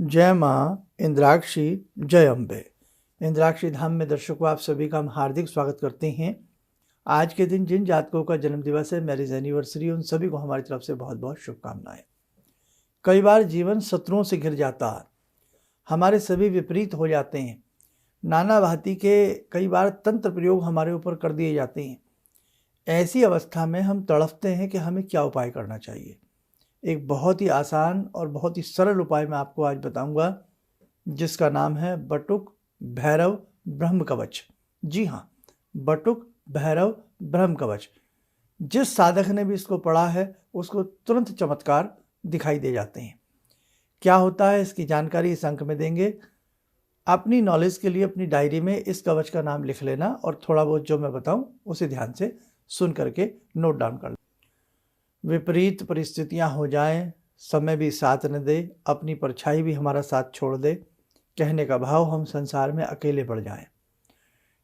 जय माँ इंद्राक्षी, जय अम्बे। इंद्राक्षी धाम में दर्शकों, आप सभी का हम हार्दिक स्वागत करते हैं। आज के दिन जिन जातकों का जन्म दिवस है, मैरिज एनिवर्सरी, उन सभी को हमारी तरफ से बहुत बहुत शुभकामनाएं। कई बार जीवन शत्रुओं से घिर जाता है, हमारे सभी विपरीत हो जाते हैं, नाना भांति के कई बार तंत्र प्रयोग हमारे ऊपर कर दिए जाते हैं। ऐसी अवस्था में हम तड़पते हैं कि हमें क्या उपाय करना चाहिए। एक बहुत ही आसान और बहुत ही सरल उपाय मैं आपको आज बताऊंगा, जिसका नाम है बटुक भैरव ब्रह्म कवच। जी हाँ, बटुक भैरव ब्रह्म कवच। जिस साधक ने भी इसको पढ़ा है उसको तुरंत चमत्कार दिखाई दे जाते हैं। क्या होता है, इसकी जानकारी इस अंक में देंगे। अपनी नॉलेज के लिए अपनी डायरी में इस कवच का नाम लिख लेना और थोड़ा बहुत जो मैं बताऊं उसे ध्यान से सुन करके नोट डाउन कर लेना। विपरीत परिस्थितियां हो जाएं, समय भी साथ न दे, अपनी परछाई भी हमारा साथ छोड़ दे, कहने का भाव हम संसार में अकेले पड़ जाएं।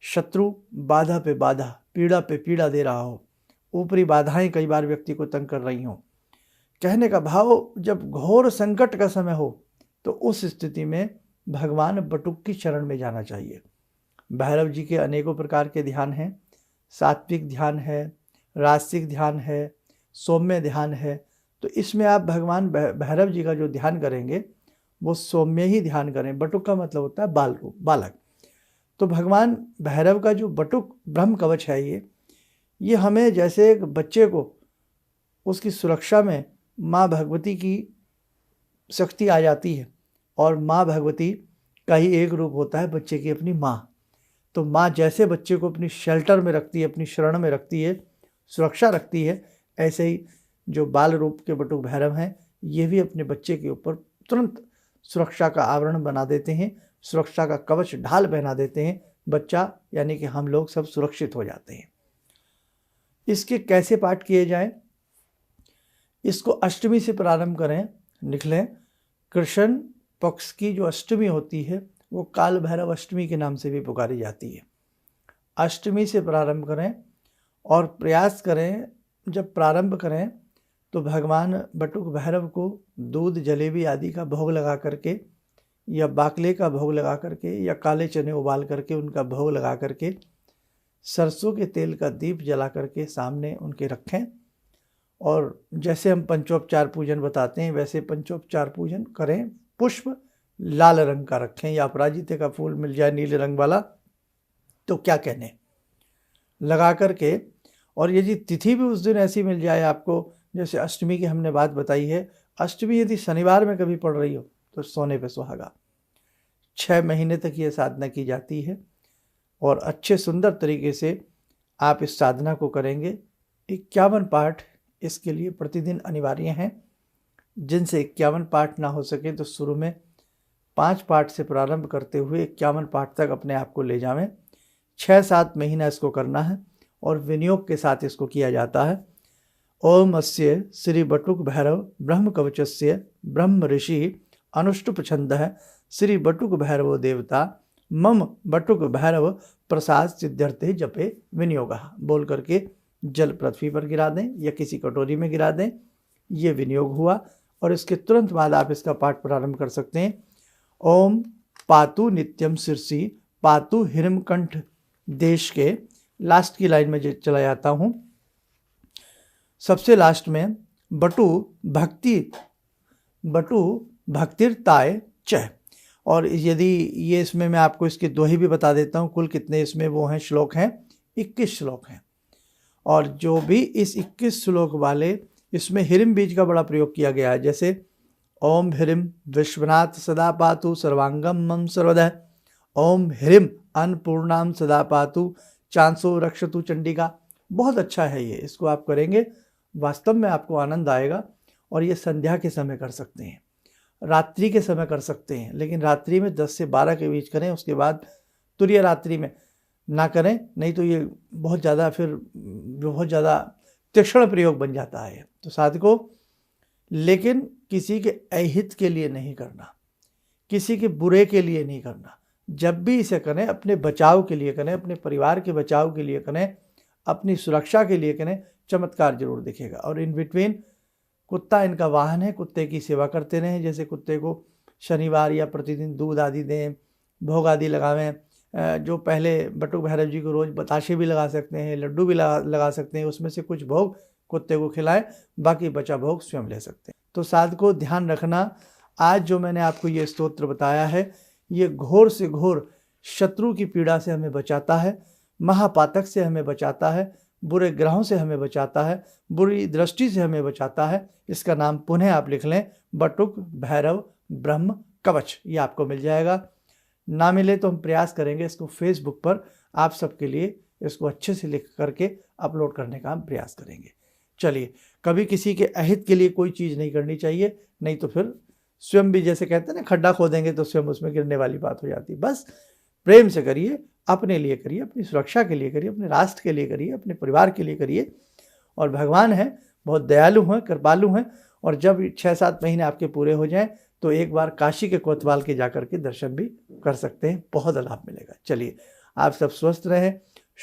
शत्रु बाधा पे बाधा, पीड़ा पे पीड़ा दे रहा हो, ऊपरी बाधाएं कई बार व्यक्ति को तंग कर रही हों, कहने का भाव जब घोर संकट का समय हो, तो उस स्थिति में भगवान बटुक की शरण में जाना चाहिए। भैरव जी के अनेकों प्रकार के ध्यान हैं। सात्विक ध्यान है, राजसिक ध्यान है, सौम्य ध्यान है। तो इसमें आप भगवान भैरव जी का जो ध्यान करेंगे वो सौम्य ही ध्यान करें। बटुक का मतलब होता है बाल रूप, बालक। तो भगवान भैरव का जो बटुक ब्रह्म कवच है, ये हमें जैसे एक बच्चे को उसकी सुरक्षा में माँ भगवती की शक्ति आ जाती है, और माँ भगवती का ही एक रूप होता है बच्चे की अपनी माँ। तो माँ जैसे बच्चे को अपनी शेल्टर में रखती है, अपनी शरण में रखती है, सुरक्षा रखती है, ऐसे ही जो बाल रूप के बटुक भैरव हैं, ये भी अपने बच्चे के ऊपर तुरंत सुरक्षा का आवरण बना देते हैं, सुरक्षा का कवच ढाल पहना देते हैं। बच्चा यानी कि हम लोग सब सुरक्षित हो जाते हैं। इसके कैसे पाठ किए जाएं? इसको अष्टमी से प्रारंभ करें। लिख लें, कृष्ण पक्ष की जो अष्टमी होती है वो काल भैरव अष्टमी के नाम से भी पुकारी जाती है। अष्टमी से प्रारंभ करें और प्रयास करें, जब प्रारंभ करें तो भगवान बटुक भैरव को दूध जलेबी आदि का भोग लगा करके, या बाकले का भोग लगा करके, या काले चने उबाल करके उनका भोग लगा करके, सरसों के तेल का दीप जला करके सामने उनके रखें। और जैसे हम पंचोपचार पूजन बताते हैं वैसे पंचोपचार पूजन करें। पुष्प लाल रंग का रखें, या अपराजिता का फूल मिल जाए नीले रंग वाला तो क्या कहने, लगा करके। और यदि तिथि भी उस दिन ऐसी मिल जाए आपको, जैसे अष्टमी की हमने बात बताई है, अष्टमी यदि शनिवार में कभी पड़ रही हो तो सोने पे सुहागा। 6 महीने तक ये साधना की जाती है और अच्छे सुंदर तरीके से आप इस साधना को करेंगे। 51 पाठ इसके लिए प्रतिदिन अनिवार्य हैं। जिनसे 51 पाठ ना हो सके तो शुरू में 5 पाठ से प्रारंभ करते हुए 51 पाठ तक अपने आप को ले जावें। 6-7 महीना इसको करना है और विनियोग के साथ इसको किया जाता है। ओम अस्य श्री बटुक भैरव ब्रह्म कवचस्य ब्रह्म ऋषि अनुष्टुप छंदः श्री बटुक भैरव देवता मम बटुक भैरव प्रसाद सिद्ध्यर्थे जपे विनियोगः बोल करके जल पृथ्वी पर गिरा दें या किसी कटोरी में गिरा दें। ये विनियोग हुआ और इसके तुरंत बाद आप इसका पाठ प्रारंभ कर सकते हैं। ओम पातु नित्यम शीर्षि पातु हिरण्यकंठ देश के लास्ट की लाइन में चला जाता हूँ। सबसे लास्ट में बटु भक्तिर्ताय च। और यदि ये इसमें मैं आपको इसके दोहे भी बता देता हूँ। कुल कितने इसमें वो हैं श्लोक हैं, 21 श्लोक हैं। और जो भी इस 21 श्लोक वाले, इसमें हिरिम बीज का बड़ा प्रयोग किया गया है। जैसे ओम हिरिम विश्वनाथ सदा पातु सर्वांगम मम सर्वदः, ओम हिरिम अन्नपूर्णाम सदा पातु चांसो रक्षतु चंडिका। बहुत अच्छा है ये, इसको आप करेंगे वास्तव में आपको आनंद आएगा। और ये संध्या के समय कर सकते हैं, रात्रि के समय कर सकते हैं, लेकिन रात्रि में 10 से 12 के बीच करें। उसके बाद तुरीय रात्रि में ना करें, नहीं तो ये बहुत ज़्यादा तीक्ष्ण प्रयोग बन जाता है। तो साधकों, लेकिन किसी के अहित के लिए नहीं करना, किसी के बुरे के लिए नहीं करना। जब भी इसे करें अपने बचाव के लिए करें, अपने परिवार के बचाव के लिए करें, अपनी सुरक्षा के लिए करें। चमत्कार जरूर दिखेगा। और इन बिटवीन कुत्ता इनका वाहन है, कुत्ते की सेवा करते रहें। जैसे कुत्ते को शनिवार या प्रतिदिन दूध आदि दें, भोग आदि लगावें। जो पहले बटुक भैरव जी को रोज़ बताशे भी लगा सकते हैं, लड्डू भी लगा सकते हैं, उसमें से कुछ भोग कुत्ते को खिलाएं, बाकी बचा भोग स्वयं ले सकते हैं। तो साधकों ध्यान रखना, आज जो मैंने आपको ये स्तोत्र बताया है, ये घोर से घोर शत्रु की पीड़ा से हमें बचाता है, महापातक से हमें बचाता है, बुरे ग्रहों से हमें बचाता है, बुरी दृष्टि से हमें बचाता है। इसका नाम पुनः आप लिख लें, बटुक भैरव ब्रह्म कवच, ये आपको मिल जाएगा। ना मिले तो हम प्रयास करेंगे इसको फेसबुक पर आप सबके लिए इसको अच्छे से लिख करके अपलोड करने का हम प्रयास करेंगे। चलिए, कभी किसी के अहित के लिए कोई चीज़ नहीं करनी चाहिए, नहीं तो फिर स्वयं भी, जैसे कहते हैं ना, खड्डा खोदेंगे तो स्वयं उसमें गिरने वाली बात हो जाती है। बस प्रेम से करिए, अपने लिए करिए, अपनी सुरक्षा के लिए करिए, अपने राष्ट्र के लिए करिए, अपने परिवार के लिए करिए। और भगवान है, बहुत दयालु हैं, कृपालु हैं। और जब 6-7 महीने आपके पूरे हो जाएं तो एक बार काशी के कोतवाल के जाकर के दर्शन भी कर सकते हैं, बहुत लाभ मिलेगा। चलिए, आप सब स्वस्थ रहें,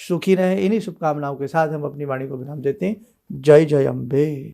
सुखी रहें। इन्हीं शुभकामनाओं के साथ हम अपनी वाणी को विराम देते हैं। जय जय अम्बे।